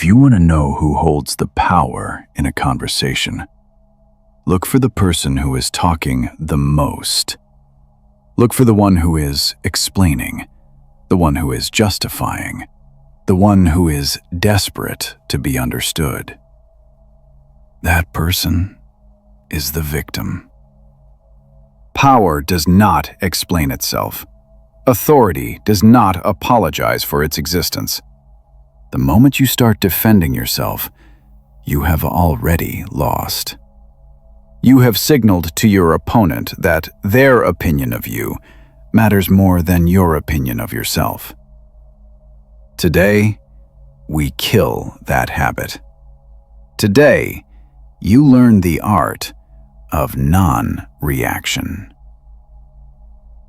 you want to know who holds the power in a conversation, look for the person who is talking the most. Look for the one who is explaining, the one who is justifying, the one who is desperate to be understood. That person is the victim. Power does not explain itself. Authority does not apologize for its existence. The moment you start defending yourself, you have already lost. You have signaled to your opponent that their opinion of you matters more than your opinion of yourself. Today, we kill that habit. Today, you learn the art of non-reaction.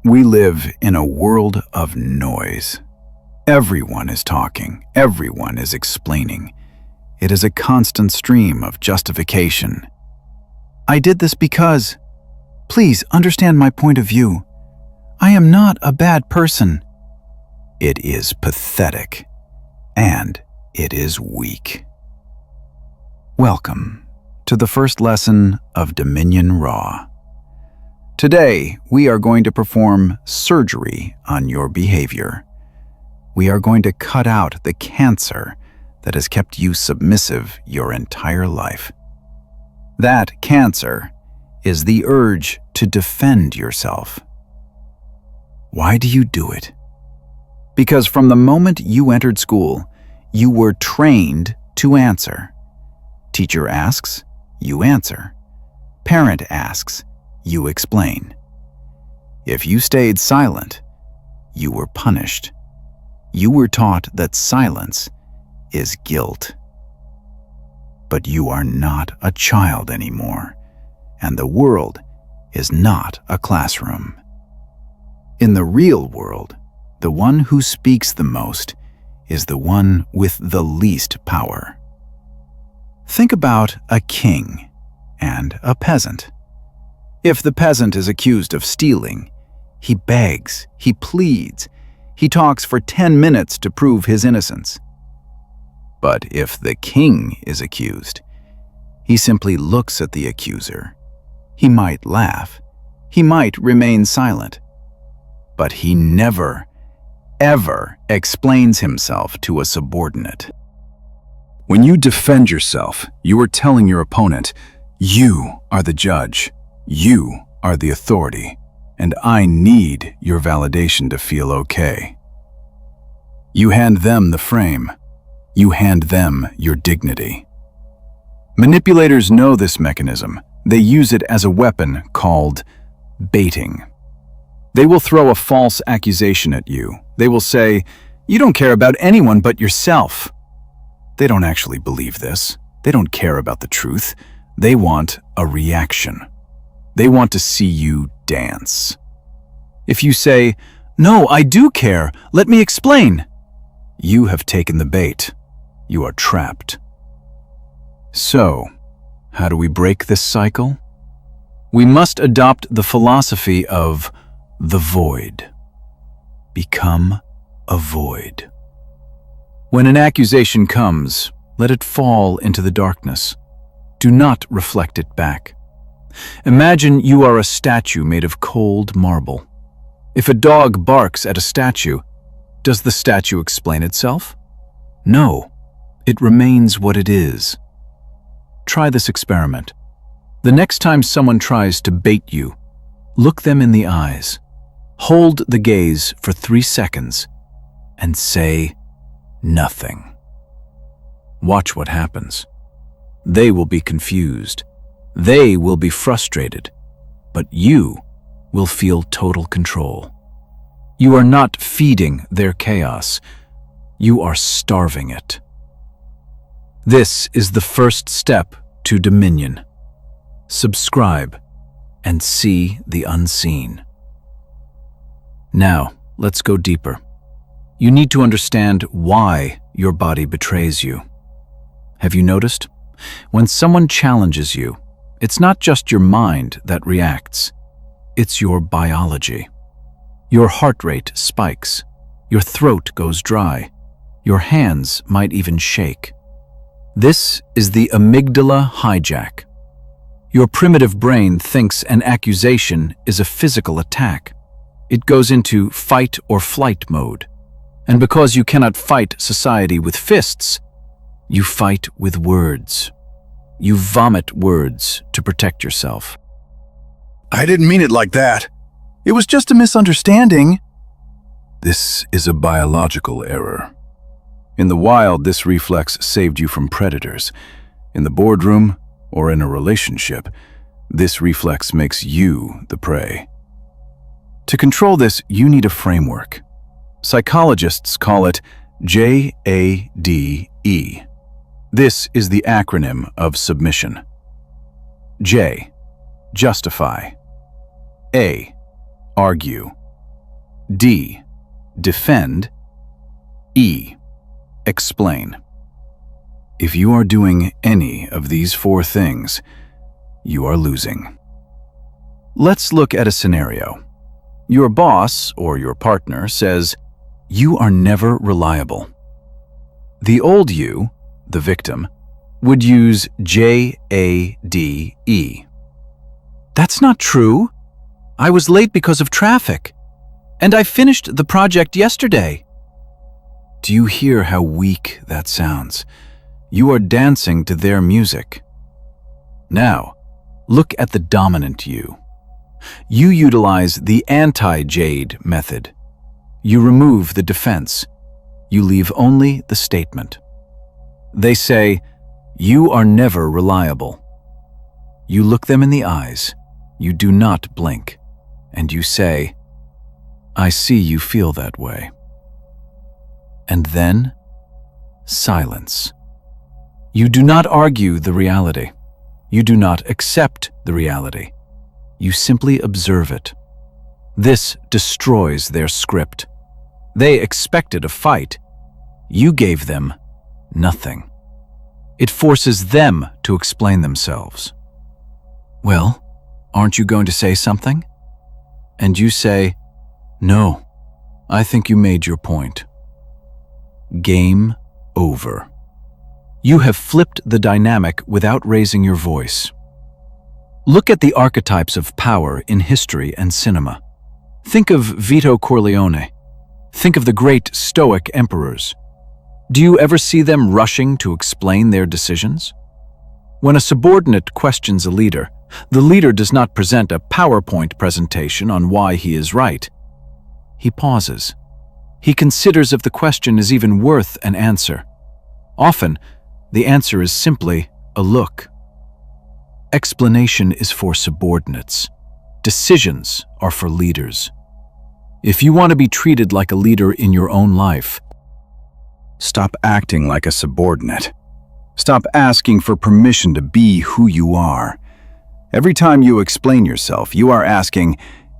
We live in a world of noise. Everyone is talking, everyone is explaining. It is a constant stream of justification. I did this because, please understand my point of view. I am not a bad person. It is pathetic, and it is weak. Welcome to the first lesson of Dominion Raw. Today, we are going to perform surgery on your behavior. We are going to cut out the cancer that has kept you submissive your entire life. That cancer is the urge to defend yourself. Why do you do it? Because from the moment you entered school, you were trained to answer. Teacher asks, you answer. Parent asks, you explain. If you stayed silent, you were punished. You were taught that silence is guilt. But you are not a child anymore, and the world is not a classroom. In the real world, the one who speaks the most is the one with the least power. Think about a king and a peasant. If the peasant is accused of stealing, he begs, he pleads, he talks for 10 minutes to prove his innocence. But if the king is accused, he simply looks at the accuser. He might laugh, he might remain silent, but he never, ever explains himself to a subordinate. When you defend yourself, you are telling your opponent, you are the judge, you are the authority, and I need your validation to feel okay. You hand them the frame. You hand them your dignity. Manipulators know this mechanism. They use it as a weapon called baiting. They will throw a false accusation at you. They will say, you don't care about anyone but yourself. They don't actually believe this. They don't care about the truth. They want a reaction. They want to see you dance. If you say, no, I do care, let me explain, you have taken the bait. You are trapped. So, how do we break this cycle? We must adopt the philosophy of the void. Become a void. When an accusation comes, let it fall into the darkness. Do not reflect it back. Imagine you are a statue made of cold marble. If a dog barks at a statue, does the statue explain itself? No, it remains what it is. Try this experiment. The next time someone tries to bait you, look them in the eyes, hold the gaze for 3 seconds, and say nothing. Watch what happens. They will be confused. They will be frustrated, but you will feel total control. You are not feeding their chaos. You are starving it. This is the first step to dominion. Subscribe and see the unseen. Now, let's go deeper. You need to understand why your body betrays you. Have you noticed? When someone challenges you, it's not just your mind that reacts. It's your biology. Your heart rate spikes. Your throat goes dry. Your hands might even shake. This is the amygdala hijack. Your primitive brain thinks an accusation is a physical attack. It goes into fight or flight mode. And because you cannot fight society with fists, you fight with words. You vomit words to protect yourself. I didn't mean it like that. It was just a misunderstanding. This is a biological error. In the wild, this reflex saved you from predators. In the boardroom or in a relationship, this reflex makes you the prey. To control this, you need a framework. Psychologists call it JADE. This is the acronym of submission. J, justify. A, argue. D, defend. E, explain. If you are doing any of these four things, you are losing. Let's look at a scenario. Your boss or your partner says, "You are never reliable." The old you, the victim, would use JADE. That's not true. I was late because of traffic, and I finished the project yesterday. Do you hear how weak that sounds? You are dancing to their music. Now, look at the dominant you. You utilize the anti-Jade method. You remove the defense. You leave only the statement. They say, "You are never reliable." You look them in the eyes. You do not blink. And you say, "I see you feel that way." And then, silence. You do not argue the reality. You do not accept the reality. You simply observe it. This destroys their script. They expected a fight. You gave them nothing. It forces them to explain themselves. "Well, aren't you going to say something?" And you say, "No, I think you made your point." Game over. You have flipped the dynamic without raising your voice. Look at the archetypes of power in history and cinema. Think of Vito Corleone. Think of the great Stoic emperors. Do you ever see them rushing to explain their decisions? When a subordinate questions a leader, the leader does not present a PowerPoint presentation on why he is right. He pauses. He considers if the question is even worth an answer. Often, the answer is simply a look. Explanation is for subordinates. Decisions are for leaders. If you want to be treated like a leader in your own life, stop acting like a subordinate. Stop asking for permission to be who you are. Every time you explain yourself, you are asking,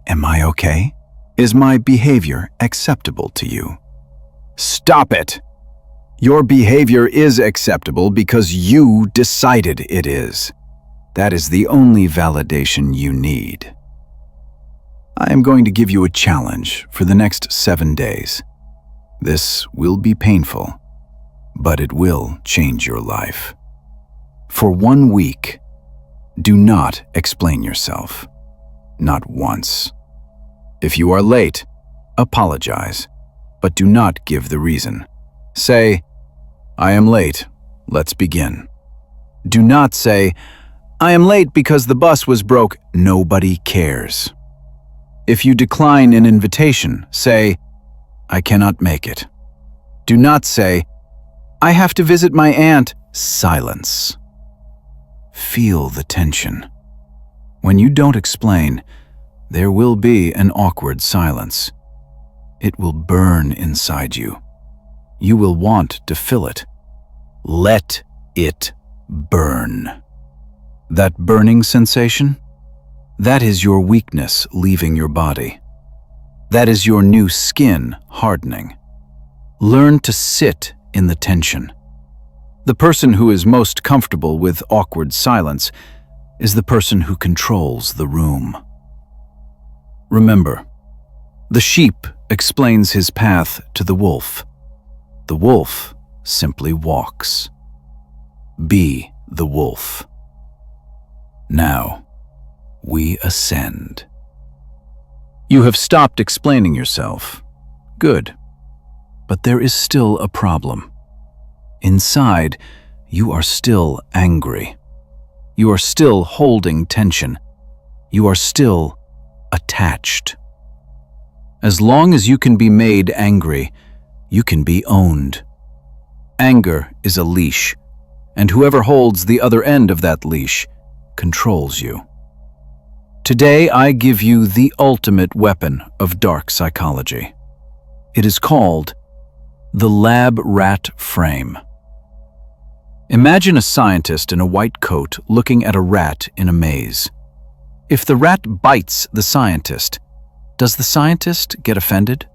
"Am I okay? Is my behavior acceptable to you?" Stop it! Your behavior is acceptable because you decided it is. That is the only validation you need. I am going to give you a challenge for the next 7 days. This will be painful, but it will change your life. For 1 week, do not explain yourself. Not once. If you are late, apologize, but do not give the reason. Say, "I am late. Let's begin." Do not say, "I am late because the bus was broke." Nobody cares. If you decline an invitation, say, "I cannot make it." Do not say, "I have to visit my aunt." Silence. Feel the tension. When you don't explain, there will be an awkward silence. It will burn inside you. You will want to fill it. Let it burn. That burning sensation, that is your weakness leaving your body. That is your new skin hardening. Learn to sit in the tension. The person who is most comfortable with awkward silence is the person who controls the room. Remember, the sheep explains his path to the wolf. The wolf simply walks. Be the wolf. Now, we ascend. You have stopped explaining yourself. Good. But there is still a problem. Inside, you are still angry. You are still holding tension. You are still attached. As long as you can be made angry, you can be owned. Anger is a leash, and whoever holds the other end of that leash controls you. Today, I give you the ultimate weapon of dark psychology. It is called the lab rat frame. Imagine a scientist in a white coat looking at a rat in a maze. If the rat bites the scientist, does the scientist get offended?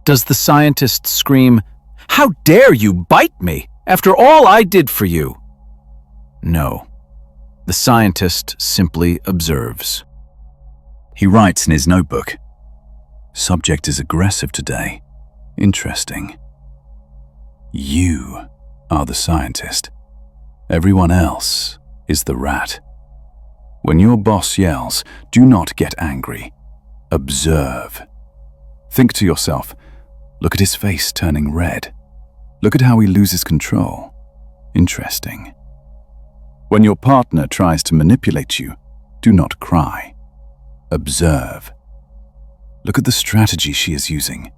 Does the scientist scream, "How dare you bite me, after all I did for you?" No. The scientist simply observes. He writes in his notebook, "Subject is aggressive today. Interesting. You are the scientist. Everyone else is the rat. When your boss yells, do not get angry. Observe. Think to yourself, look at his face turning red. Look at how he loses control. Interesting. When your partner tries to manipulate you, do not cry. Observe. Look at the strategy she is using.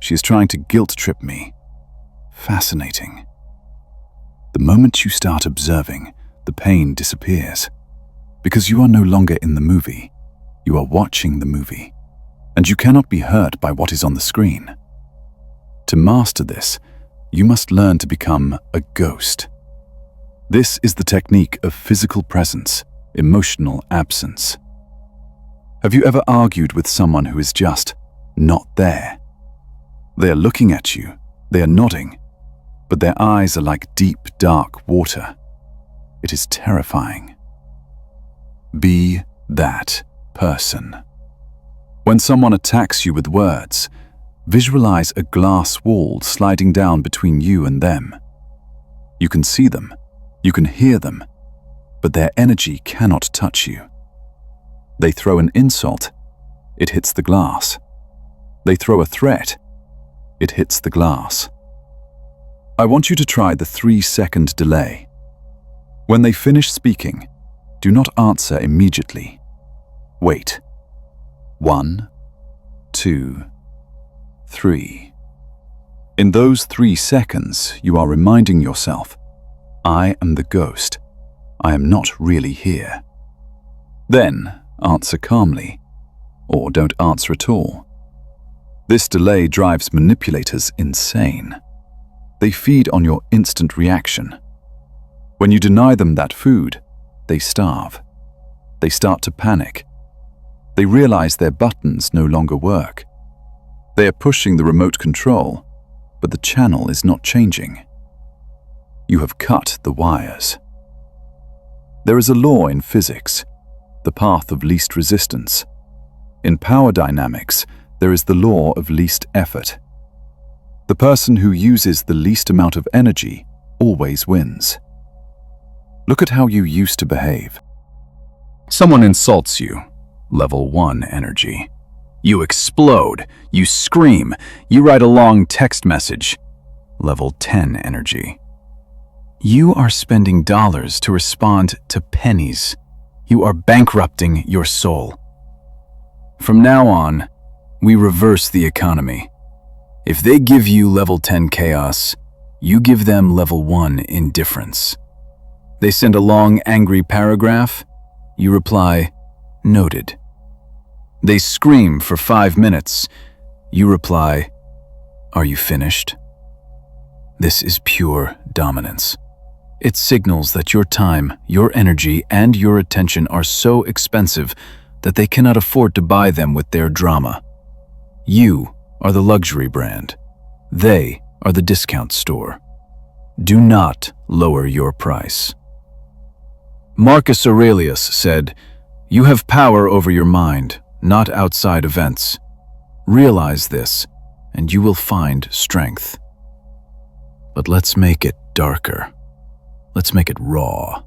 She is trying to guilt trip me. Fascinating. The moment you start observing, the pain disappears. Because you are no longer in the movie, you are watching the movie, and you cannot be hurt by what is on the screen. To master this, you must learn to become a ghost. This is the technique of physical presence, emotional absence. Have you ever argued with someone who is just not there? They are looking at you, they are nodding, but their eyes are like deep, dark water. It is terrifying. Be that person. When someone attacks you with words, visualize a glass wall sliding down between you and them. You can see them, you can hear them, but their energy cannot touch you. They throw an insult, it hits the glass. They throw a threat, it hits the glass. I want you to try the 3-second delay. When they finish speaking, do not answer immediately. Wait. 1, 2, 3. In those 3 seconds, you are reminding yourself, I am the ghost. I am not really here. Then, answer calmly, or don't answer at all. This delay drives manipulators insane. They feed on your instant reaction. When you deny them that food, they starve. They start to panic. They realize their buttons no longer work. They are pushing the remote control, but the channel is not changing. You have cut the wires. There is a law in physics, the path of least resistance. In power dynamics, there is the law of least effort. The person who uses the least amount of energy always wins. Look at how you used to behave. Someone insults you, level 1 energy. You explode, you scream, you write a long text message, level 10 energy. You are spending dollars to respond to pennies. You are bankrupting your soul. From now on, we reverse the economy. If they give you level 10 chaos, you give them level 1 indifference. They send a long, angry paragraph, you reply, noted. They scream for 5 minutes, you reply, are you finished? This is pure dominance. It signals that your time, your energy, and your attention are so expensive that they cannot afford to buy them with their drama. You are the luxury brand. They are the discount store. Do not lower your price. Marcus Aurelius said, "You have power over your mind, not outside events. Realize this, and you will find strength." But let's make it darker. Let's Let's make it raw.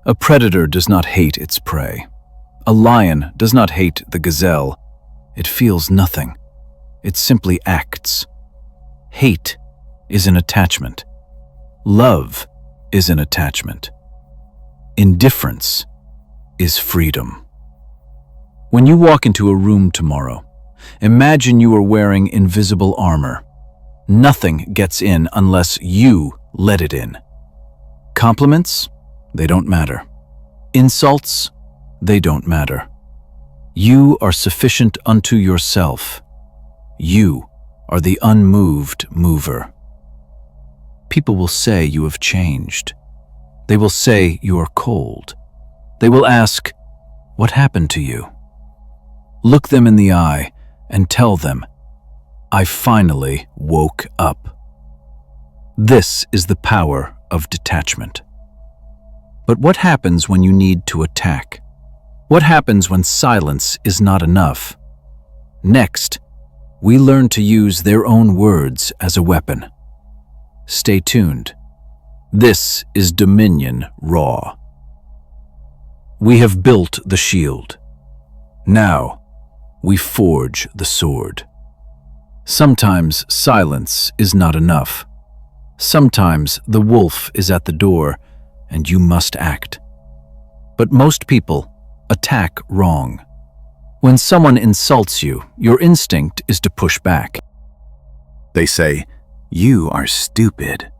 A predator does not hate its prey. A lion does not hate the gazelle. It feels nothing. It simply acts. Hate is an attachment. Love is an attachment. Indifference is freedom. When you walk into a room tomorrow, imagine you are wearing invisible armor. Nothing gets in unless you let it in. Compliments? They don't matter. Insults? They don't matter. You are sufficient unto yourself. You are the unmoved mover. People will say you have changed. They will say you are cold. They will ask, "What happened to you?" Look them in the eye and tell them, "I finally woke up." This is the power of detachment. But what happens when you need to attack? What happens when silence is not enough? Next, we learn to use their own words as a weapon. Stay tuned. This is Dominion Raw. We have built the shield. Now, we forge the sword. Sometimes silence is not enough. Sometimes the wolf is at the door, and you must act. But most people attack wrong. When someone insults you, your instinct is to push back. They say, "You are stupid."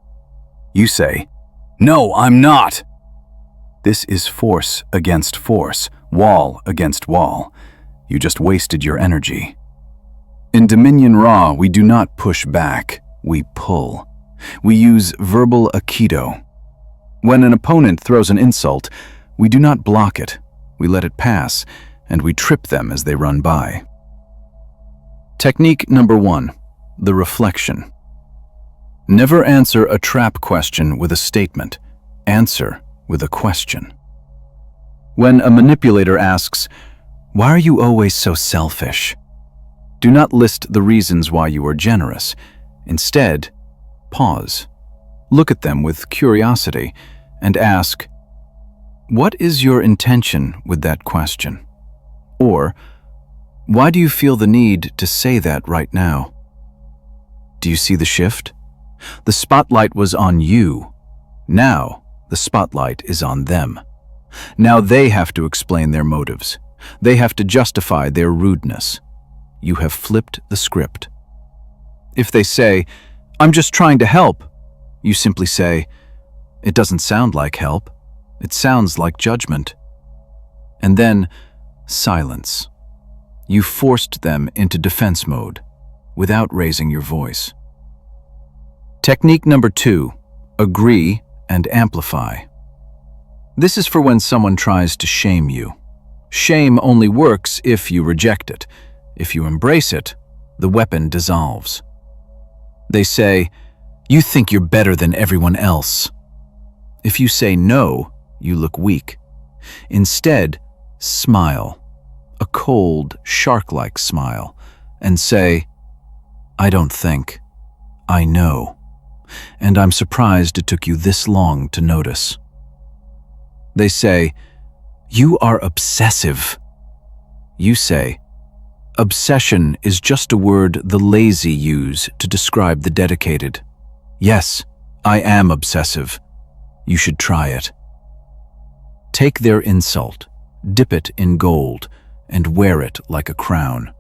You say, "No, I'm not." This is force against force, wall against wall. You just wasted your energy. In Dominion Raw, we do not push back, we pull. We use verbal aikido. When an opponent throws an insult, we do not block it. We let it pass, and we trip them as they run by. Technique number 1, the reflection. Never answer a trap question with a statement. Answer with a question. When a manipulator asks, "Why are you always so selfish?" do not list the reasons why you are generous. Instead, pause. Look at them with curiosity and ask, "What is your intention with that question?" Or, "Why do you feel the need to say that right now?" Do you see the shift? The spotlight was on you. Now, the spotlight is on them. Now they have to explain their motives. They have to justify their rudeness. You have flipped the script. If they say, "I'm just trying to help," you simply say, "It doesn't sound like help. It sounds like judgment." And then, silence. You forced them into defense mode without raising your voice. Technique number 2, agree and amplify. This is for when someone tries to shame you. Shame only works if you reject it. If you embrace it, the weapon dissolves. They say, "You think you're better than everyone else." If you say no, you look weak. Instead, smile, a cold, shark-like smile, and say, "I don't think, I know, and I'm surprised it took you this long to notice." They say, "You are obsessive." You say, "Obsession is just a word the lazy use to describe the dedicated." Yes, I am obsessive. You should try it. Take their insult, dip it in gold, and wear it like a crown.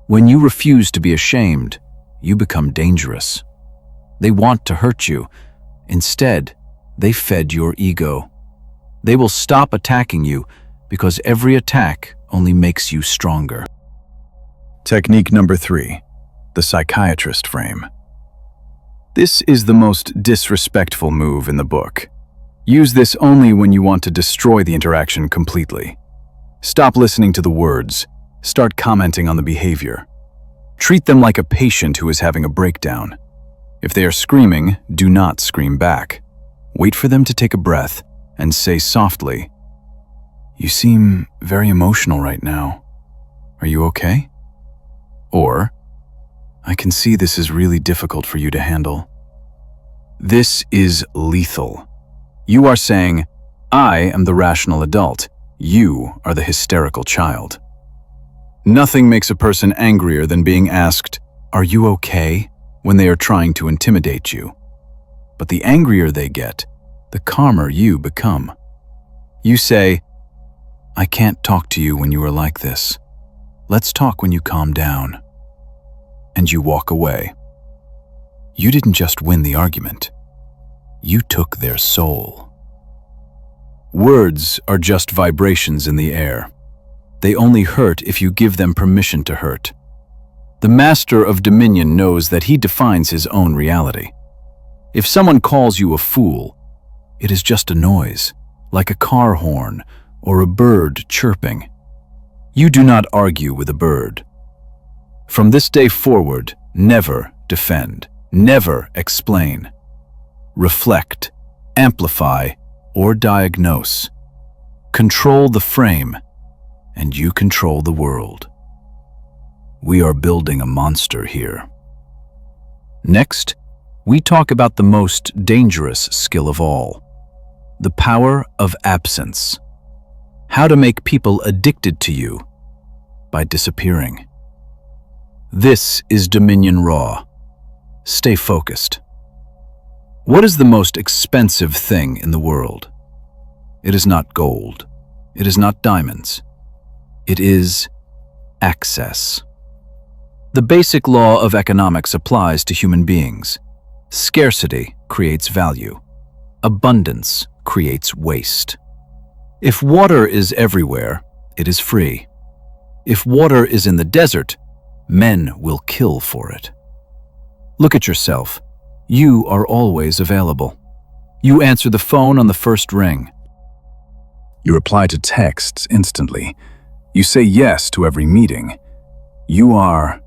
When you refuse to be ashamed, you become dangerous. They want to hurt you. Instead, they fed your ego. They will stop attacking you because every attack only makes you stronger. Technique number 3, the psychiatrist frame. This is the most disrespectful move in the book. Use this only when you want to destroy the interaction completely. Stop listening to the words. Start commenting on the behavior. Treat them like a patient who is having a breakdown. If they are screaming, do not scream back. Wait for them to take a breath and say softly, "You seem very emotional right now. Are you okay?" Or, "I can see this is really difficult for you to handle." This is lethal. You are saying, I am the rational adult. You are the hysterical child. Nothing makes a person angrier than being asked, "Are you okay?" when they are trying to intimidate you. But the angrier they get, the calmer you become. You say, "I can't talk to you when you are like this. Let's talk when you calm down." And you walk away. You didn't just win the argument. You took their soul. Words are just vibrations in the air. They only hurt if you give them permission to hurt. The master of dominion knows that he defines his own reality. If someone calls you a fool, it is just a noise, like a car horn or a bird chirping. You do not argue with a bird. From this day forward, never defend, never explain. Reflect, amplify, or diagnose. Control the frame, and you control the world. We are building a monster here. Next, we talk about the most dangerous skill of all, the power of absence. How to make people addicted to you by disappearing. This is Dominion Raw. Stay focused. What is the most expensive thing in the world? It is not gold. It is not diamonds. It is access. The basic law of economics applies to human beings. Scarcity creates value. Abundance creates waste. If water is everywhere, it is free. If water is in the desert, men will kill for it. Look at yourself. You are always available. You answer the phone on the first ring. You reply to texts instantly. You say yes to every meeting. You are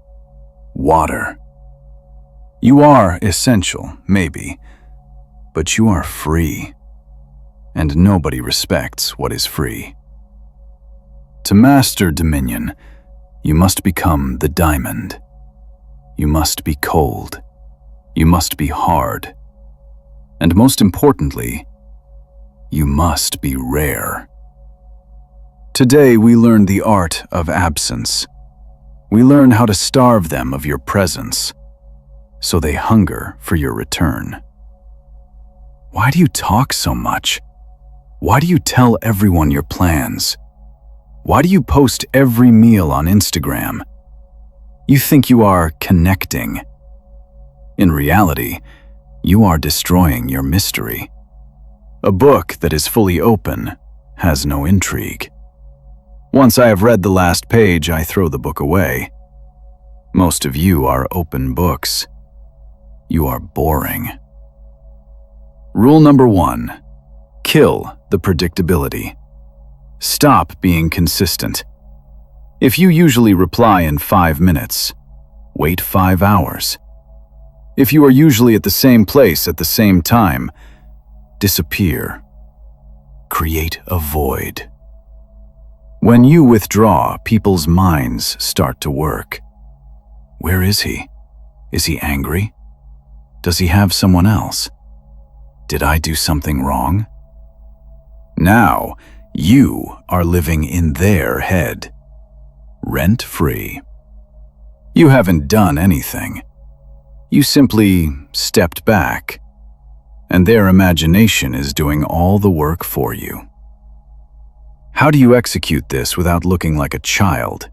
water. You are essential, maybe, but you are free. And nobody respects what is free. To master dominion, you must become the diamond. You must be cold. You must be hard. And most importantly, you must be rare. Today we learn the art of absence. We learn how to starve them of your presence, so they hunger for your return. Why do you talk so much? Why do you tell everyone your plans? Why do you post every meal on Instagram? You think you are connecting. In reality, you are destroying your mystery. A book that is fully open has no intrigue. Once I have read the last page, I throw the book away. Most of you are open books. You are boring. Rule number 1. Kill the predictability. Stop being consistent. If you usually reply in 5 minutes, wait 5 hours. If you are usually at the same place at the same time, disappear. Create a void. When you withdraw, people's minds start to work. Where is he? Is he angry? Does he have someone else? Did I do something wrong? Now, you are living in their head, rent-free. You haven't done anything. You simply stepped back, and their imagination is doing all the work for you. How do you execute this without looking like a child?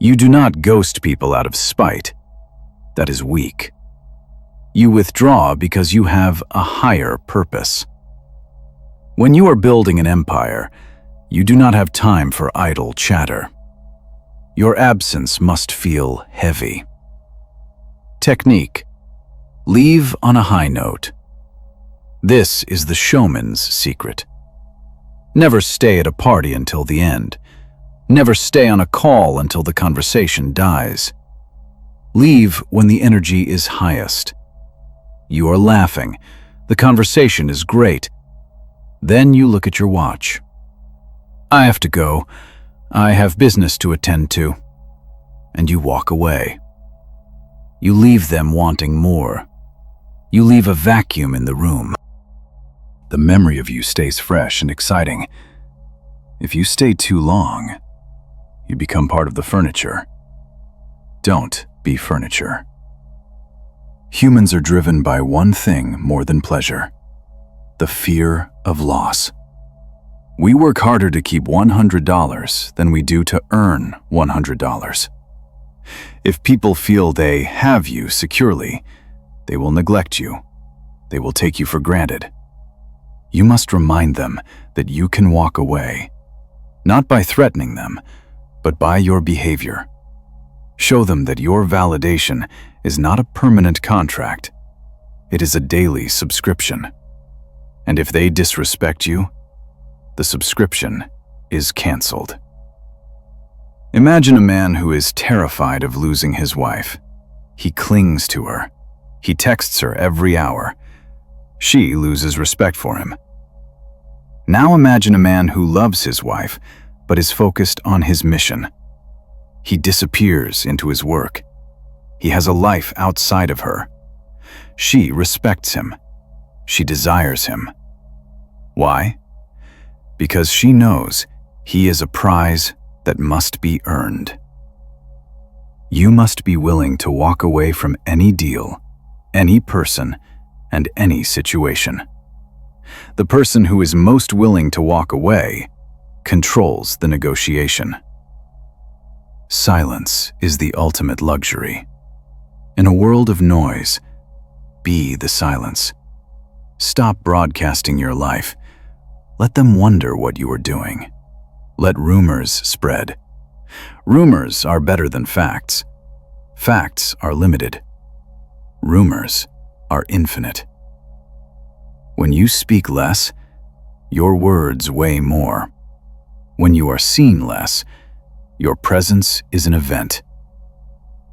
You do not ghost people out of spite. That is weak. You withdraw because you have a higher purpose. When you are building an empire, you do not have time for idle chatter. Your absence must feel heavy. Technique: leave on a high note. This is the showman's secret. Never stay at a party until the end. Never stay on a call until the conversation dies. Leave when the energy is highest. You are laughing. The conversation is great. Then you look at your watch. I have to go. I have business to attend to. And you walk away. You leave them wanting more. You leave a vacuum in the room. The memory of you stays fresh and exciting. If you stay too long, you become part of the furniture. Don't be furniture. Humans are driven by one thing more than pleasure: the fear of loss. We work harder to keep $100 than we do to earn $100. If people feel they have you securely, they will neglect you. They will take you for granted. You must remind them that you can walk away, not by threatening them, but by your behavior. Show them that your validation is not a permanent contract. It is a daily subscription. And if they disrespect you, the subscription is canceled. Imagine a man who is terrified of losing his wife. He clings to her. He texts her every hour. She loses respect for him. Now imagine a man who loves his wife, but is focused on his mission. He disappears into his work. He has a life outside of her. She respects him. She desires him. Why? Because she knows he is a prize that must be earned. You must be willing to walk away from any deal, any person, and any situation. The person who is most willing to walk away controls the negotiation. Silence is the ultimate luxury. In a world of noise, be the silence. Stop broadcasting your life. Let them wonder what you are doing. Let rumors spread. Rumors are better than facts. Facts are limited. Rumors are infinite. When you speak less, your words weigh more. When you are seen less, your presence is an event.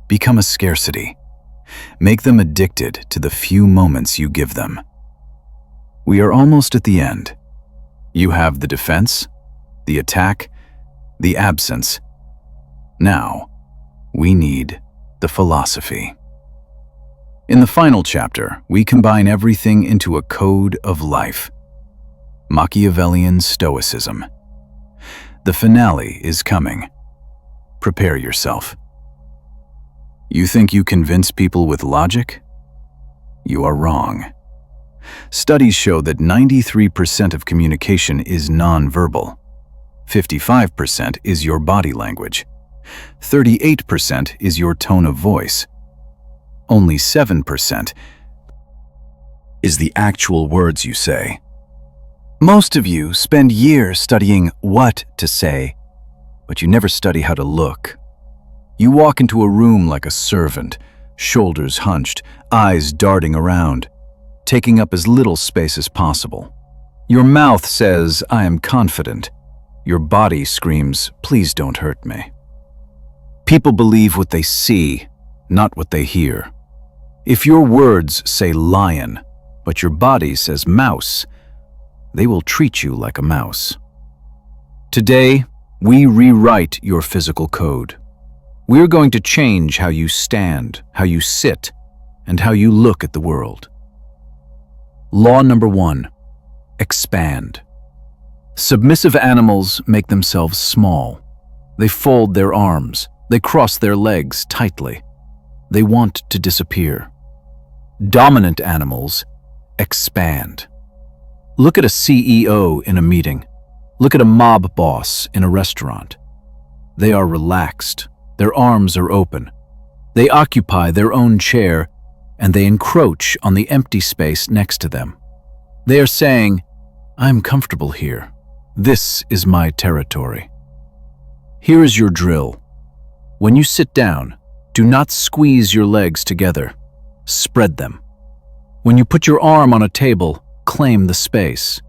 Become a scarcity. Make them addicted to the few moments you give them. We are almost at the end. You have the defense, the attack, the absence. Now, we need the philosophy. In the final chapter, we combine everything into a code of life. Machiavellian stoicism. The finale is coming. Prepare yourself. You think you convince people with logic? You are wrong. Studies show that 93% of communication is nonverbal. 55% is your body language. 38% is your tone of voice. Only 7% is the actual words you say. Most of you spend years studying what to say, but you never study how to look. You walk into a room like a servant, shoulders hunched, eyes darting around, taking up as little space as possible. Your mouth says, "I am confident." Your body screams, "Please don't hurt me." People believe what they see, not what they hear. If your words say lion, but your body says mouse, they will treat you like a mouse. Today, we rewrite your physical code. We're going to change how you stand, how you sit, and how you look at the world. Law number 1, expand. Submissive animals make themselves small. They fold their arms. They cross their legs tightly. They want to disappear. Dominant animals expand. Look at a CEO in a meeting. Look at a mob boss in a restaurant. They are relaxed. Their arms are open. They occupy their own chair, and they encroach on the empty space next to them. They are saying, "I'm comfortable here. This is my territory." Here is your drill. When you sit down, do not squeeze your legs together. Spread them. When you put your arm on a table, claim the space.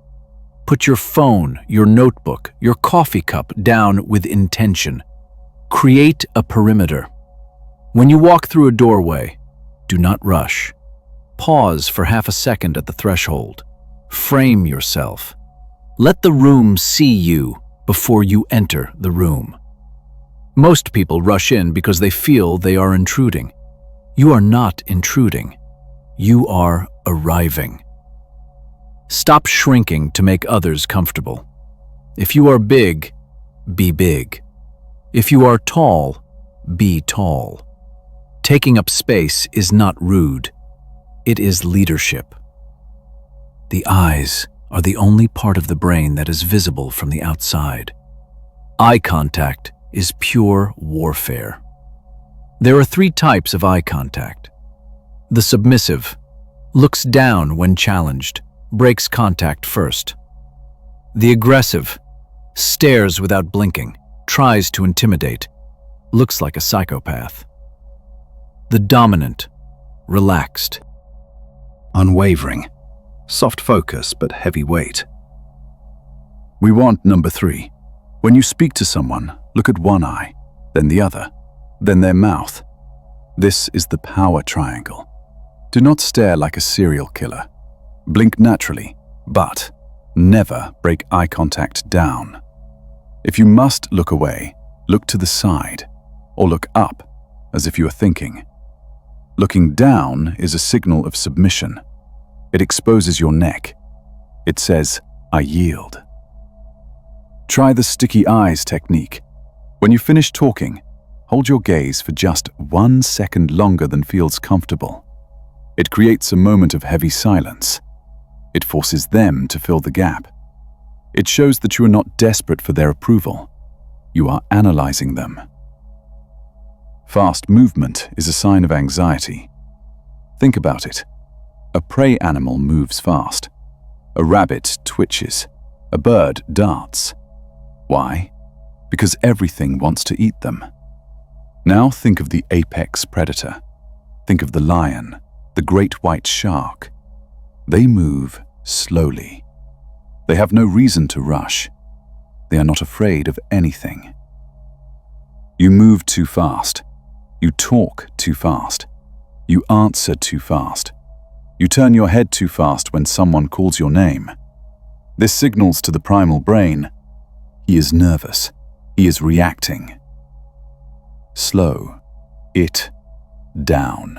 Put your phone, your notebook, your coffee cup down with intention. Create a perimeter. When you walk through a doorway, do not rush. Pause for half a second at the threshold. Frame yourself. Let the room see you before you enter the room. Most people rush in because they feel they are intruding. You are not intruding. You are arriving. Stop shrinking to make others comfortable. If you are big, be big. If you are tall, be tall. Taking up space is not rude. It is leadership. The eyes are the only part of the brain that is visible from the outside. Eye contact is pure warfare. There are 3 types of eye contact. The submissive looks down when challenged, breaks contact first. The aggressive stares without blinking, tries to intimidate, looks like a psychopath. The dominant, relaxed. Unwavering, soft focus but heavy weight. We want number 3. When you speak to someone, look at one eye, then the other, then their mouth. This is the power triangle. Do not stare like a serial killer. Blink naturally, but never break eye contact down. If you must look away, look to the side, or look up, as if you are thinking. Looking down is a signal of submission. It exposes your neck. It says, I yield. Try the sticky eyes technique. When you finish talking, hold your gaze for just 1 second longer than feels comfortable. It creates a moment of heavy silence. It forces them to fill the gap. It shows that you are not desperate for their approval. You are analyzing them. Fast movement is a sign of anxiety. Think about it. A prey animal moves fast. A rabbit twitches. A bird darts. Why? Because everything wants to eat them. Now think of the apex predator. Think of the lion, the great white shark. They move slowly. They have no reason to rush. They are not afraid of anything. You move too fast. You talk too fast. You answer too fast. You turn your head too fast when someone calls your name. This signals to the primal brain, he is nervous. He is reacting. Slow it down.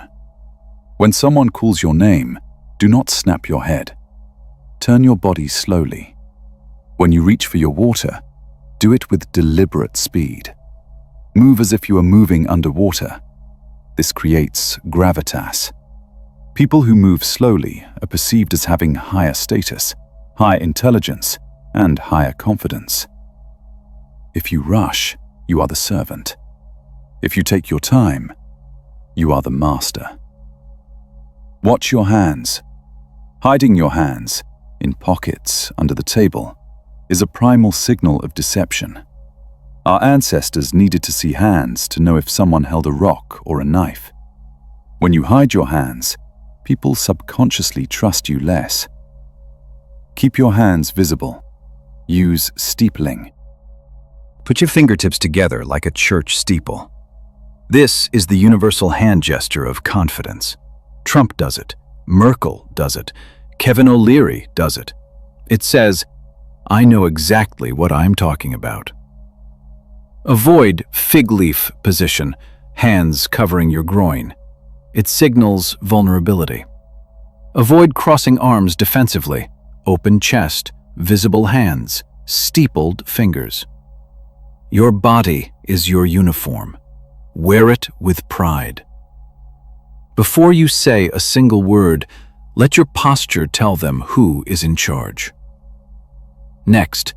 When someone calls your name, do not snap your head. Turn your body slowly. When you reach for your water, do it with deliberate speed. Move as if you are moving underwater. This creates gravitas. People who move slowly are perceived as having higher status, high intelligence, and higher confidence. If you rush, you are the servant. If you take your time, you are the master. Watch your hands. Hiding your hands in pockets under the table is a primal signal of deception. Our ancestors needed to see hands to know if someone held a rock or a knife. When you hide your hands, people subconsciously trust you less. Keep your hands visible. Use steepling. Put your fingertips together like a church steeple. This is the universal hand gesture of confidence. Trump does it. Merkel does it. Kevin O'Leary does it. It says, I know exactly what I'm talking about. Avoid fig leaf position, hands covering your groin. It signals vulnerability. Avoid crossing arms defensively, open chest, visible hands, steepled fingers. Your body is your uniform. Wear it with pride. Before you say a single word, let your posture tell them who is in charge. Next,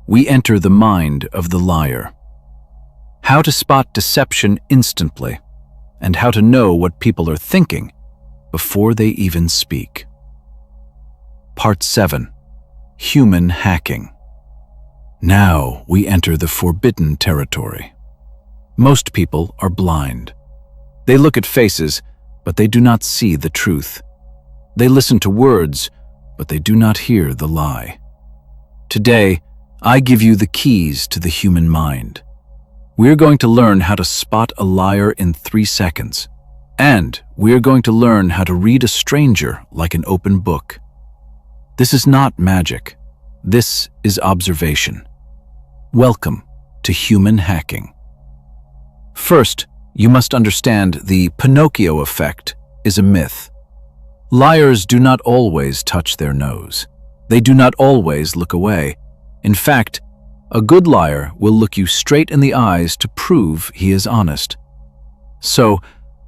we enter the mind of the liar. How to spot deception instantly, and how to know what people are thinking before they even speak. Part 7. Human Hacking. Now we enter the forbidden territory. Most people are blind. They look at faces, but they do not see the truth. They listen to words, but they do not hear the lie. Today, I give you the keys to the human mind. We're going to learn how to spot a liar in 3 seconds. And we're going to learn how to read a stranger like an open book. This is not magic. This is observation. Welcome to human hacking. First, you must understand the Pinocchio effect is a myth. Liars do not always touch their nose. They do not always look away. In fact, a good liar will look you straight in the eyes to prove he is honest. So,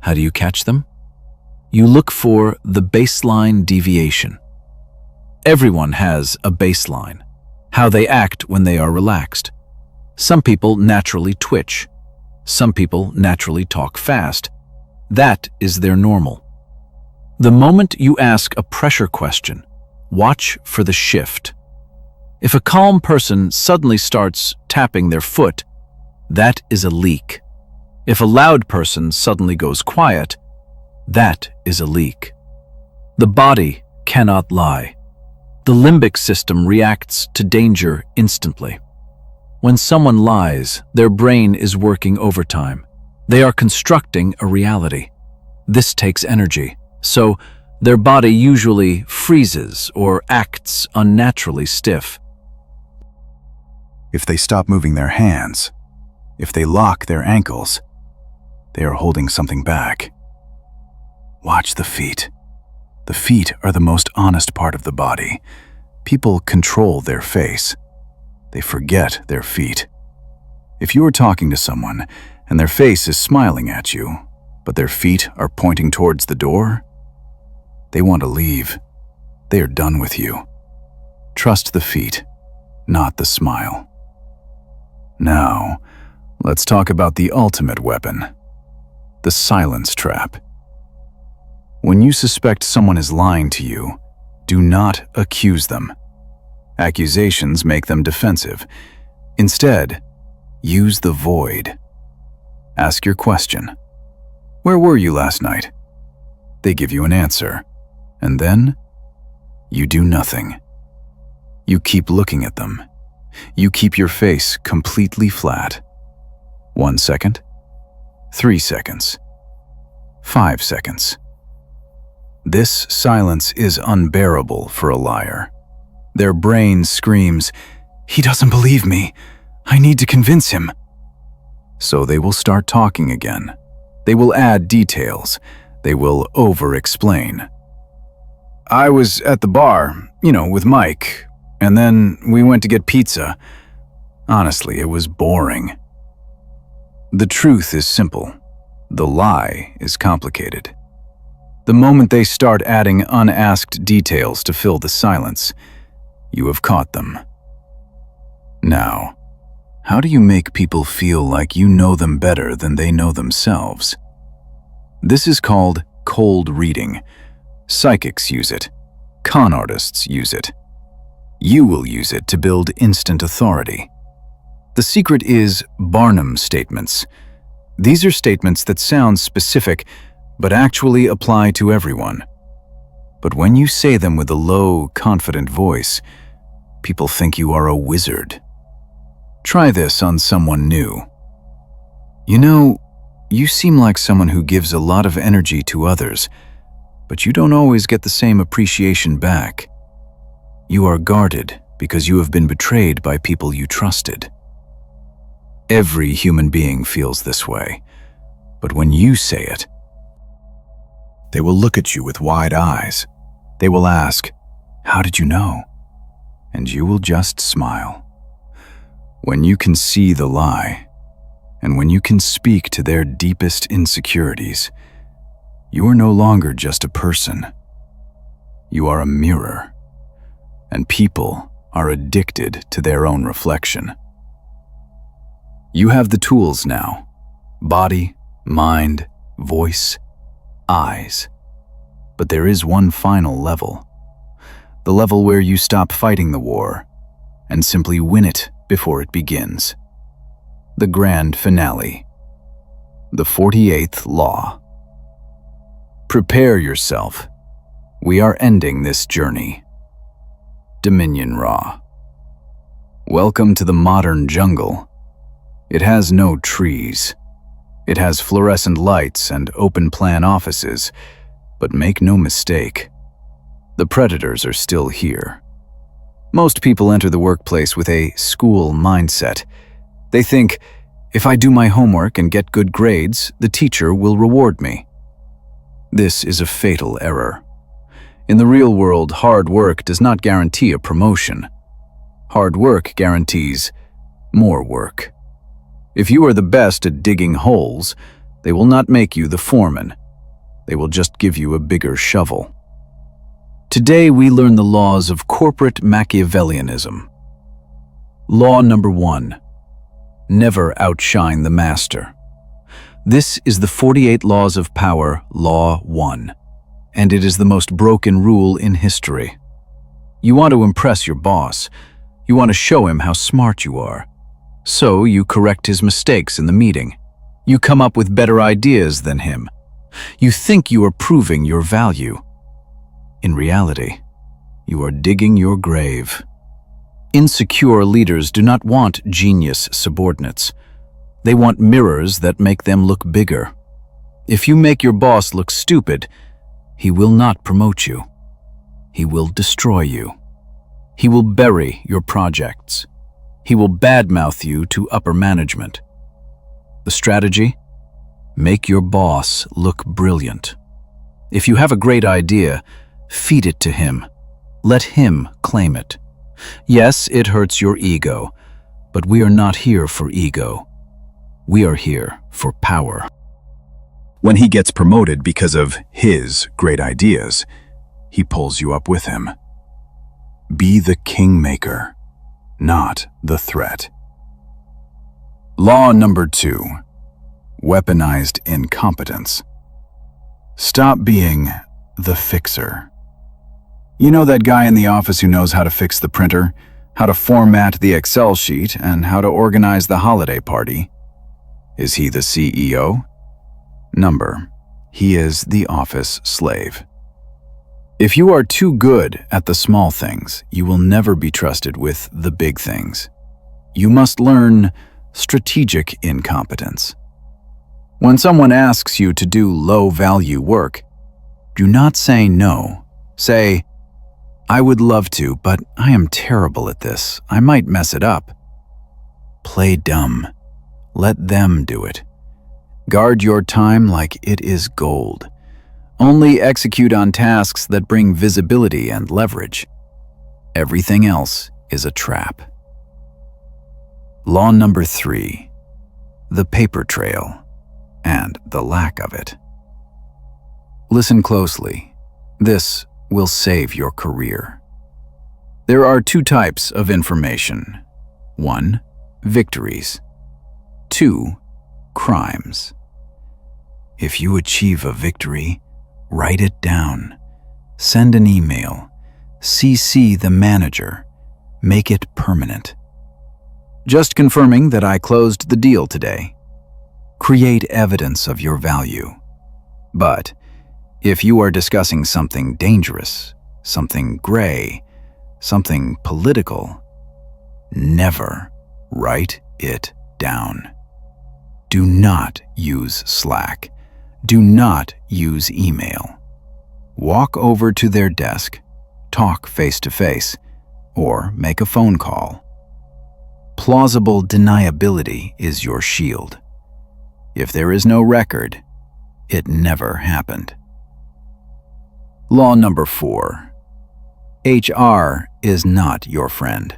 how do you catch them? You look for the baseline deviation. Everyone has a baseline, how they act when they are relaxed. Some people naturally twitch. Some people naturally talk fast. That is their normal. The moment you ask a pressure question, watch for the shift. If a calm person suddenly starts tapping their foot, that is a leak. If a loud person suddenly goes quiet, that is a leak. The body cannot lie. The limbic system reacts to danger instantly. When someone lies, their brain is working overtime. They are constructing a reality. This takes energy, so their body usually freezes or acts unnaturally stiff. If they stop moving their hands, if they lock their ankles, they are holding something back. Watch the feet. The feet are the most honest part of the body. People control their face. They forget their feet. If you are talking to someone and their face is smiling at you, but their feet are pointing towards the door, they want to leave. They are done with you. Trust the feet, not the smile. Now, let's talk about the ultimate weapon, the silence trap. When you suspect someone is lying to you, do not accuse them. Accusations make them defensive. Instead, use the void. Ask your question. Where were you last night? They give you an answer. And then, you do nothing. You keep looking at them. You keep your face completely flat. 1 second, 3 seconds, 5 seconds. This silence is unbearable for a liar. Their brain screams, "He doesn't believe me. I need to convince him." So they will start talking again. They will add details. They will over-explain. "I was at the bar, with Mike, and then we went to get pizza. Honestly, it was boring." The truth is simple. The lie is complicated. The moment they start adding unasked details to fill the silence, you have caught them. Now, how do you make people feel like you know them better than they know themselves? This is called cold reading. Psychics use it. Con artists use it. You will use it to build instant authority. The secret is Barnum statements. These are statements that sound specific, but actually apply to everyone. But when you say them with a low, confident voice, people think you are a wizard. Try this on someone new. You seem like someone who gives a lot of energy to others, but you don't always get the same appreciation back. You are guarded because you have been betrayed by people you trusted. Every human being feels this way, but when you say it, they will look at you with wide eyes. They will ask, "How did you know?" And you will just smile. When you can see the lie, and when you can speak to their deepest insecurities, you are no longer just a person. You are a mirror, and people are addicted to their own reflection. You have the tools now: body, mind, voice, eyes. But there is one final level. The level where you stop fighting the war and simply win it before it begins. The grand finale. The 48th law. Prepare yourself. We are ending this journey. Dominion Raw. Welcome to the modern jungle. It has no trees. It has fluorescent lights and open-plan offices, but make no mistake, the predators are still here. Most people enter the workplace with a school mindset. They think, if I do my homework and get good grades, the teacher will reward me. This is a fatal error. In the real world, hard work does not guarantee a promotion. Hard work guarantees more work. If you are the best at digging holes, they will not make you the foreman. They will just give you a bigger shovel. Today we learn the laws of corporate Machiavellianism. Law number 1. Never outshine the master. This is the 48 Laws of Power, Law 1, and it is the most broken rule in history. You want to impress your boss. You want to show him how smart you are. So you correct his mistakes in the meeting. You come up with better ideas than him. You think you are proving your value. In reality, you are digging your grave. Insecure leaders do not want genius subordinates. They want mirrors that make them look bigger. If you make your boss look stupid, he will not promote you. He will destroy you. He will bury your projects. He will badmouth you to upper management. The strategy? Make your boss look brilliant. If you have a great idea, feed it to him. Let him claim it. Yes, it hurts your ego, but we are not here for ego. We are here for power. When he gets promoted because of his great ideas, he pulls you up with him. Be the kingmaker, not the threat. Law number 2. Weaponized incompetence. Stop being the fixer. You know that guy in the office who knows how to fix the printer, how to format the Excel sheet, and how to organize the holiday party? Is he the CEO? Number, he is the office slave. If you are too good at the small things, you will never be trusted with the big things. You must learn strategic incompetence. When someone asks you to do low-value work, do not say no. Say, I would love to, but I am terrible at this. I might mess it up. Play dumb. Let them do it. Guard your time like it is gold. Only execute on tasks that bring visibility and leverage. Everything else is a trap. Law number 3. The paper trail and the lack of it. Listen closely. This will save your career. There are 2 types of information. 1. Victories. 2. Crimes. If you achieve a victory, write it down. Send an email. CC the manager. Make it permanent. Just confirming that I closed the deal today. Create evidence of your value. But if you are discussing something dangerous, something gray, something political, never write it down. Do not use Slack. Do not use email. Walk over to their desk, talk face to face, or make a phone call. Plausible deniability is your shield. If there is no record, it never happened. Law number 4. HR is not your friend.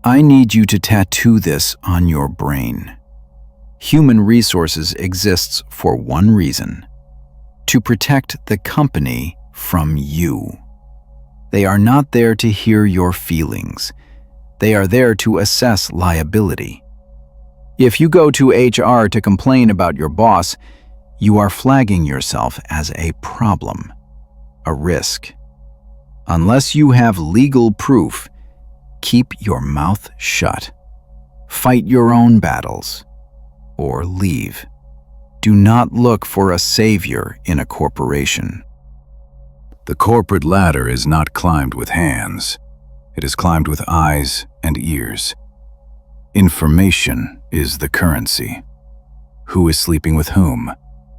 I need you to tattoo this on your brain. Human resources exists for one reason: to protect the company from you. They are not there to hear your feelings. They are there to assess liability. If you go to HR to complain about your boss, you are flagging yourself as a problem, a risk. Unless you have legal proof, keep your mouth shut. Fight your own battles, or leave. Do not look for a savior in a corporation. The corporate ladder is not climbed with hands. It is climbed with eyes and ears. Information is the currency. Who is sleeping with whom?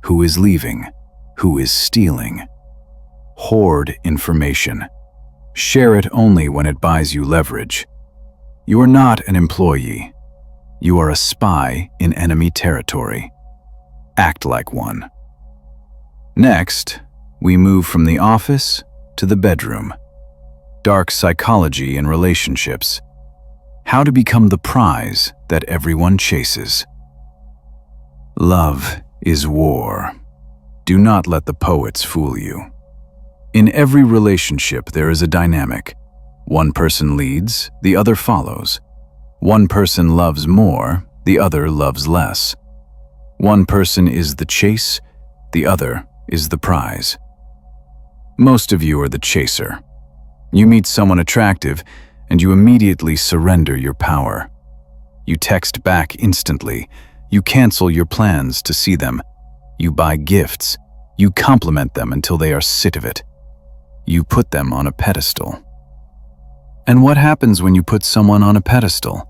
Who is leaving? Who is stealing? Hoard information. Share it only when it buys you leverage. You are not an employee. You are a spy in enemy territory. Act like one. Next, we move from the office to the bedroom. Dark psychology in relationships. How to become the prize that everyone chases. Love is war. Do not let the poets fool you. In every relationship, there is a dynamic. One person leads, the other follows. One person loves more, the other loves less. One person is the chase, the other is the prize. Most of you are the chaser. You meet someone attractive, and you immediately surrender your power. You text back instantly. You cancel your plans to see them. You buy gifts. You compliment them until they are sick of it. You put them on a pedestal. And what happens when you put someone on a pedestal?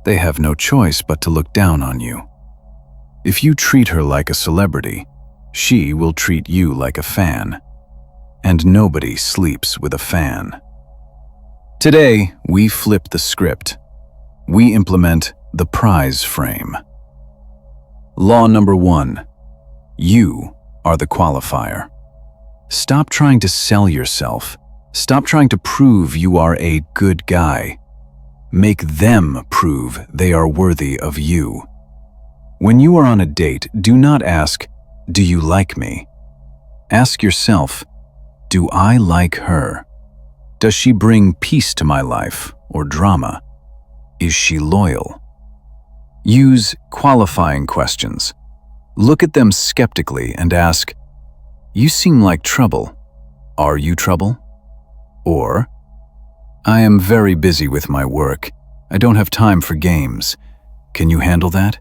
They have no choice but to look down on you. If you treat her like a celebrity, she will treat you like a fan. And nobody sleeps with a fan. Today, we flip the script. We implement the prize frame. Law number 1. You are the qualifier. Stop trying to sell yourself. Stop trying to prove you are a good guy. Make them prove they are worthy of you. When you are on a date, do not ask, "Do you like me?" Ask yourself, "Do I like her? Does she bring peace to my life or drama? Is she loyal?" Use qualifying questions. Look at them skeptically and ask, "You seem like trouble. Are you trouble?" Or, "I am very busy with my work. I don't have time for games. Can you handle that?"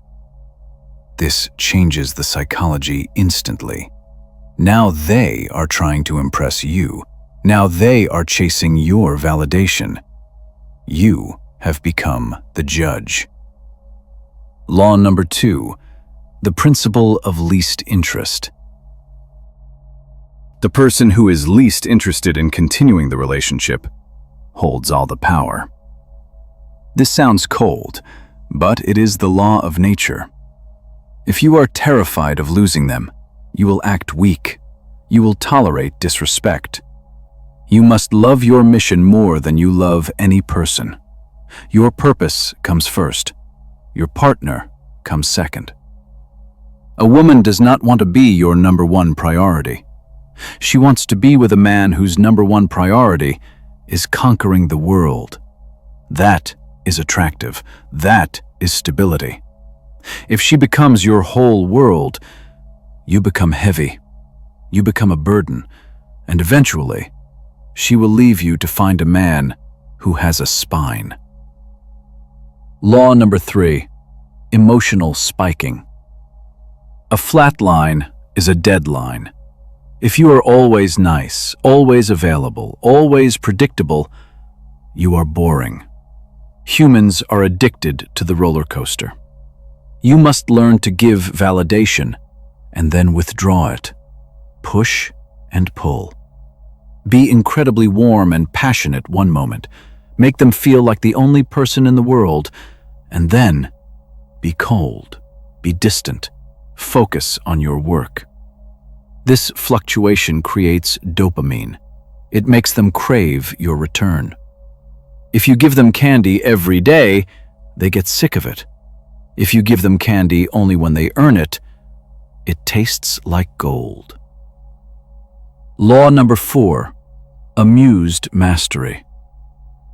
This changes the psychology instantly. Now they are trying to impress you. Now they are chasing your validation. You have become the judge. Law number 2, the principle of least interest. The person who is least interested in continuing the relationship holds all the power. This sounds cold, but it is the law of nature. If you are terrified of losing them, you will act weak. You will tolerate disrespect. You must love your mission more than you love any person. Your purpose comes first. Your partner comes second. A woman does not want to be your number 1 priority. She wants to be with a man whose number 1 priority is conquering the world. That is attractive. That is stability. If she becomes your whole world, you become heavy. You become a burden, and eventually, she will leave you to find a man who has a spine. Law number 3, emotional spiking. A flat line is a dead line. If you are always nice, always available, always predictable, you are boring. Humans are addicted to the roller coaster. You must learn to give validation and then withdraw it. Push and pull. Be incredibly warm and passionate one moment. Make them feel like the only person in the world, and then be cold, be distant, focus on your work. This fluctuation creates dopamine. It makes them crave your return. If you give them candy every day, they get sick of it. If you give them candy only when they earn it, it tastes like gold. Law number 4, amused mastery.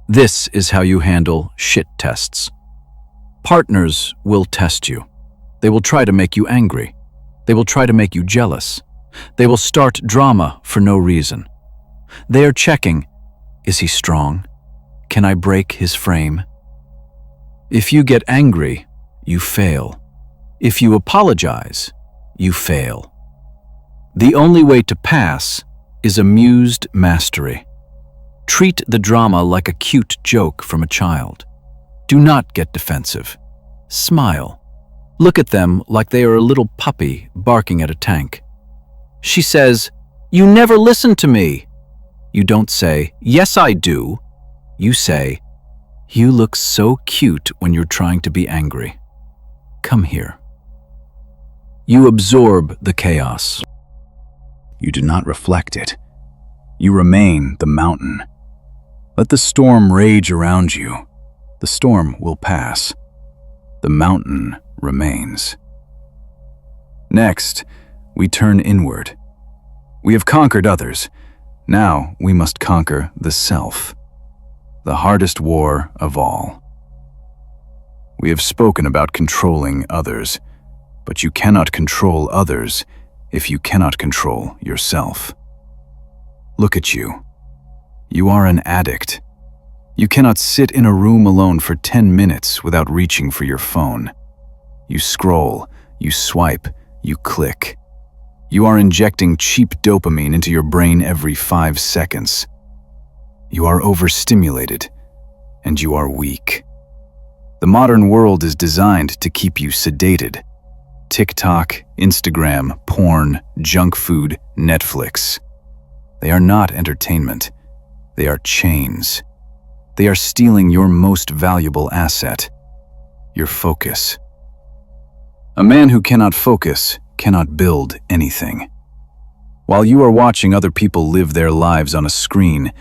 This is how you handle shit tests. Partners will test you. They will try to make you angry. They will try to make you jealous. They will start drama for no reason. They are checking, is he strong? Can I break his frame? If you get angry, you fail. If you apologize, you fail. The only way to pass is amused mastery. Treat the drama like a cute joke from a child. Do not get defensive. Smile. Look at them like they are a little puppy barking at a tank. She says, "You never listen to me." You don't say, "Yes, I do." You say, "You look so cute when you're trying to be angry. Come here." You absorb the chaos. You do not reflect it. You remain the mountain. Let the storm rage around you. The storm will pass. The mountain remains. Next, we turn inward. We have conquered others. Now we must conquer the self, the hardest war of all. We have spoken about controlling others, but you cannot control others if you cannot control yourself. Look at you. You are an addict. You cannot sit in a room alone for 10 minutes without reaching for your phone. You scroll, you swipe, you click. You are injecting cheap dopamine into your brain every 5 seconds. You are overstimulated, and you are weak. The modern world is designed to keep you sedated. TikTok, Instagram, porn, junk food, Netflix. They are not entertainment. They are chains. They are stealing your most valuable asset, your focus. A man who cannot focus cannot build anything. While you are watching other people live their lives on a screen,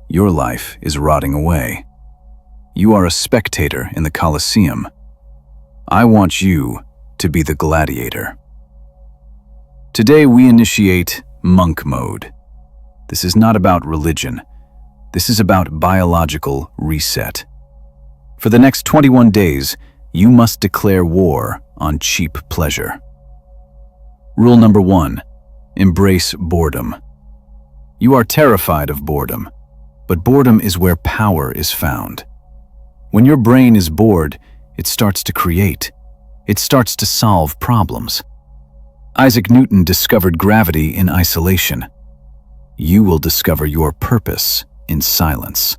your life is rotting away. You are a spectator in the Colosseum. I want you to be the gladiator. Today we initiate monk mode. This is not about religion. This is about biological reset. For the next 21 days, you must declare war on cheap pleasure. Rule number 1, embrace boredom. You are terrified of boredom, but boredom is where power is found. When your brain is bored, it starts to create. It starts to solve problems. Isaac Newton discovered gravity in isolation. You will discover your purpose in silence.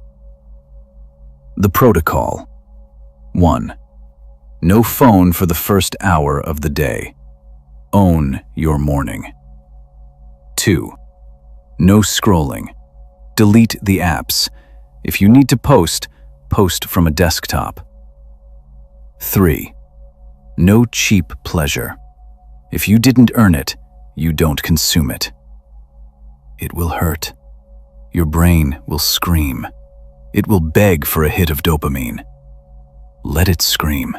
The protocol. 1. No phone for the first hour of the day. Own your morning. 2. No scrolling. Delete the apps. If you need to post, post from a desktop. 3. No cheap pleasure. If you didn't earn it, you don't consume it. It will hurt. Your brain will scream. It will beg for a hit of dopamine. Let it scream.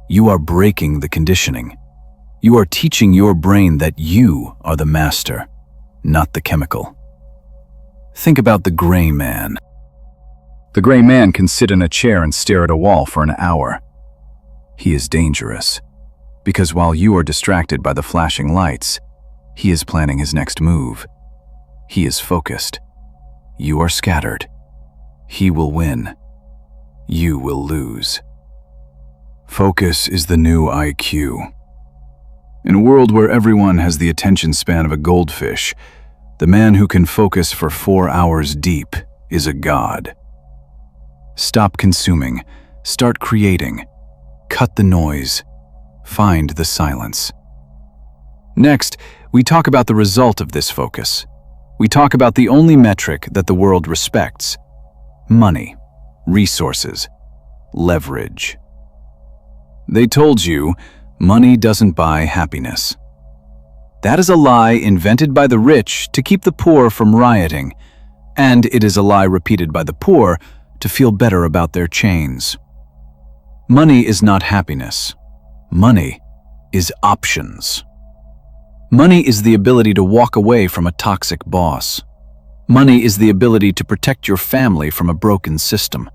You are breaking the conditioning. You are teaching your brain that you are the master, not the chemical. Think about the gray man. The gray man can sit in a chair and stare at a wall for an hour. He is dangerous, because while you are distracted by the flashing lights, he is planning his next move. He is focused. You are scattered. He will win. You will lose. Focus is the new IQ. In a world where everyone has the attention span of a goldfish, the man who can focus for 4 hours deep is a god. Stop consuming. Start creating. Cut the noise. Find the silence. Next, we talk about the result of this focus. We talk about the only metric that the world respects: money, resources, leverage. They told you money doesn't buy happiness. That is a lie invented by the rich to keep the poor from rioting, and it is a lie repeated by the poor to feel better about their chains. Money is not happiness. Money is options. Money is the ability to walk away from a toxic boss. Money is the ability to protect your family from a broken system.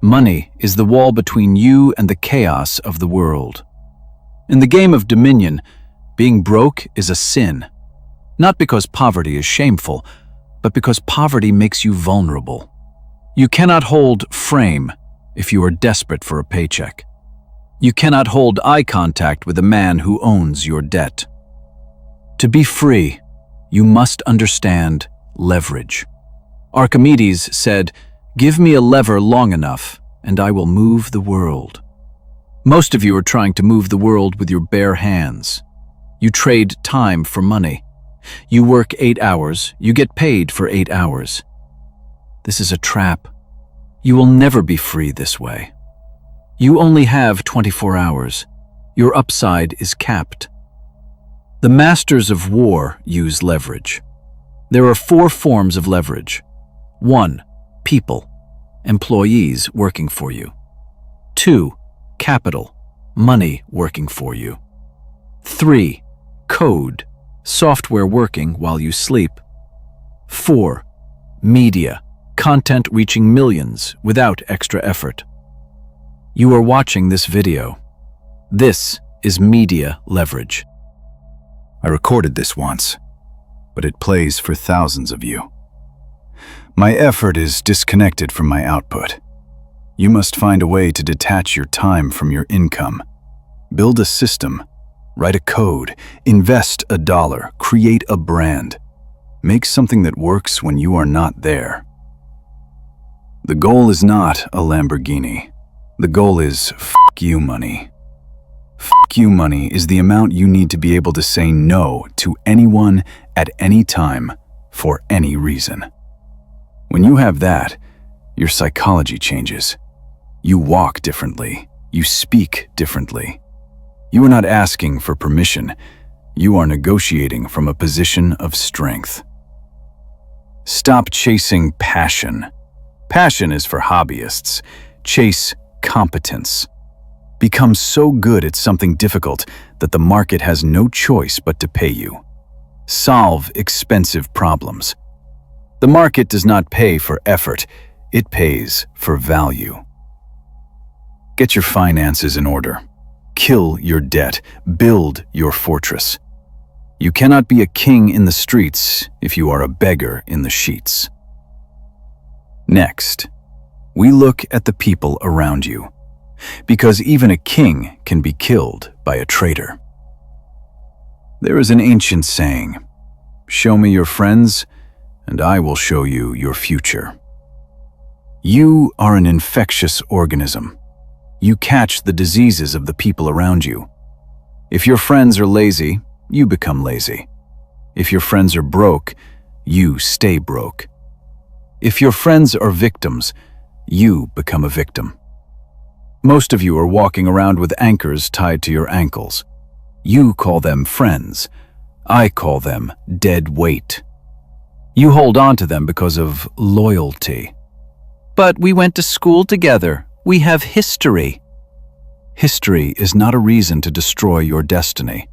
Money is the wall between you and the chaos of the world. In the game of dominion, being broke is a sin. Not because poverty is shameful, but because poverty makes you vulnerable. You cannot hold frame if you are desperate for a paycheck. You cannot hold eye contact with a man who owns your debt. To be free, you must understand leverage. Archimedes said, "Give me a lever long enough, and I will move the world." Most of you are trying to move the world with your bare hands. You trade time for money. You work 8 hours, you get paid for 8 hours. This is a trap. You will never be free this way. You only have 24 hours. Your upside is capped. The masters of war use leverage. There are 4 forms of leverage. 1. People, employees working for you. 2. Capital, money working for you. 3. Code, software working while you sleep. 4. Media, content reaching millions without extra effort. You are watching this video. This is media leverage. I recorded this once, but it plays for thousands of you. My effort is disconnected from my output. You must find a way to detach your time from your income. Build a system, write a code, invest $1, create a brand. Make something that works when you are not there. The goal is not a Lamborghini. The goal is fuck you money. Fuck you money is the amount you need to be able to say no to anyone at any time for any reason. When you have that, your psychology changes. You walk differently. You speak differently. You are not asking for permission. You are negotiating from a position of strength. Stop chasing passion. Passion is for hobbyists. Chase competence. Become so good at something difficult that the market has no choice but to pay you. Solve expensive problems. The market does not pay for effort, it pays for value. Get your finances in order. Kill your debt. Build your fortress. You cannot be a king in the streets if you are a beggar in the sheets. Next, we look at the people around you, because even a king can be killed by a traitor. There is an ancient saying, "Show me your friends, and I will show you your future." You are an infectious organism. You catch the diseases of the people around you. If your friends are lazy, you become lazy. If your friends are broke, you stay broke. If your friends are victims, you become a victim. Most of you are walking around with anchors tied to your ankles. You call them friends. I call them dead weight. You hold on to them because of loyalty. But we went to school together. We have history. History is not a reason to destroy your destiny.